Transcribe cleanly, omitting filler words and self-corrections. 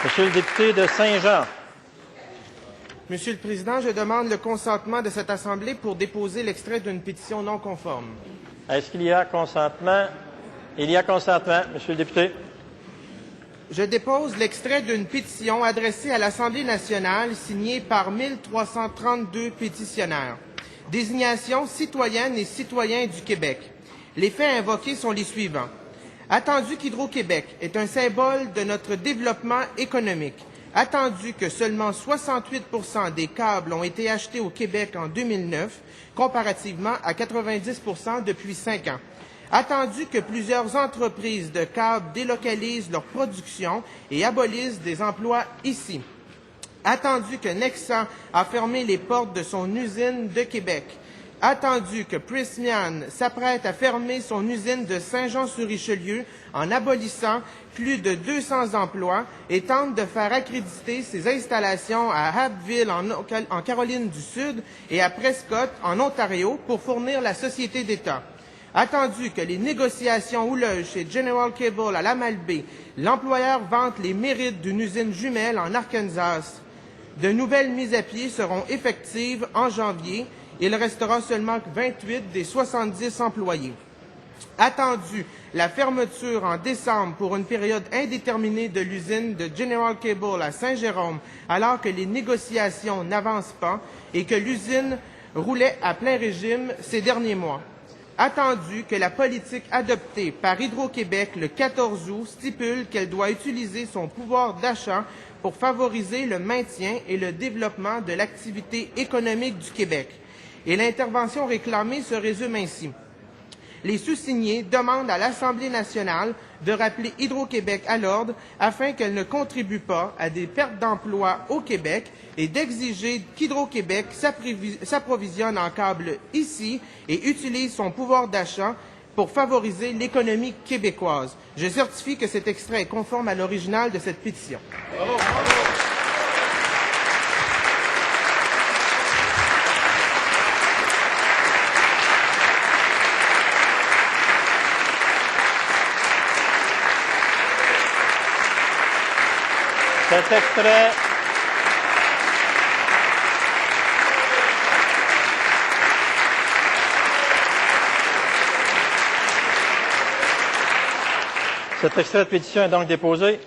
Monsieur le député de Saint-Jean. Monsieur le Président, je demande le consentement de cette Assemblée pour déposer l'extrait d'une pétition non conforme. Est-ce qu'il y a consentement? Il y a consentement. Monsieur le député. Je dépose l'extrait d'une pétition adressée à l'Assemblée nationale signée par 1332 pétitionnaires. Désignation citoyennes et citoyens du Québec. Les faits invoqués sont les suivants. Attendu qu'Hydro-Québec est un symbole de notre développement économique. Attendu que seulement 68 % des câbles ont été achetés au Québec en 2009, comparativement à 90 % depuis 5 ans. Attendu que plusieurs entreprises de câbles délocalisent leur production et abolissent des emplois ici. Attendu que Nexans a fermé les portes de son usine de Québec. Attendu que Prysmian s'apprête à fermer son usine de Saint-Jean-sur-Richelieu en abolissant plus de 200 emplois et tente de faire accréditer ses installations à Abbeville en Caroline du Sud et à Prescott en Ontario pour fournir la société d'État. Attendu que les négociations houleuses chez General Cable à la Malbaie, l'employeur vante les mérites d'une usine jumelle en Arkansas. De nouvelles mises à pied seront effectives en janvier. Il restera seulement 28 des 70 employés. Attendu la fermeture en décembre pour une période indéterminée de l'usine de General Cable à Saint-Jérôme, alors que les négociations n'avancent pas et que l'usine roulait à plein régime ces derniers mois. Attendu que la politique adoptée par Hydro-Québec le 14 août stipule qu'elle doit utiliser son pouvoir d'achat pour favoriser le maintien et le développement de l'activité économique du Québec. Et l'intervention réclamée se résume ainsi. Les sous-signés demandent à l'Assemblée nationale de rappeler Hydro-Québec à l'ordre afin qu'elle ne contribue pas à des pertes d'emplois au Québec et d'exiger qu'Hydro-Québec s'approvisionne en câbles ici et utilise son pouvoir d'achat pour favoriser l'économie québécoise. Je certifie que cet extrait est conforme à l'original de cette pétition. Bravo, bravo. Cet extrait de pétition est donc déposé.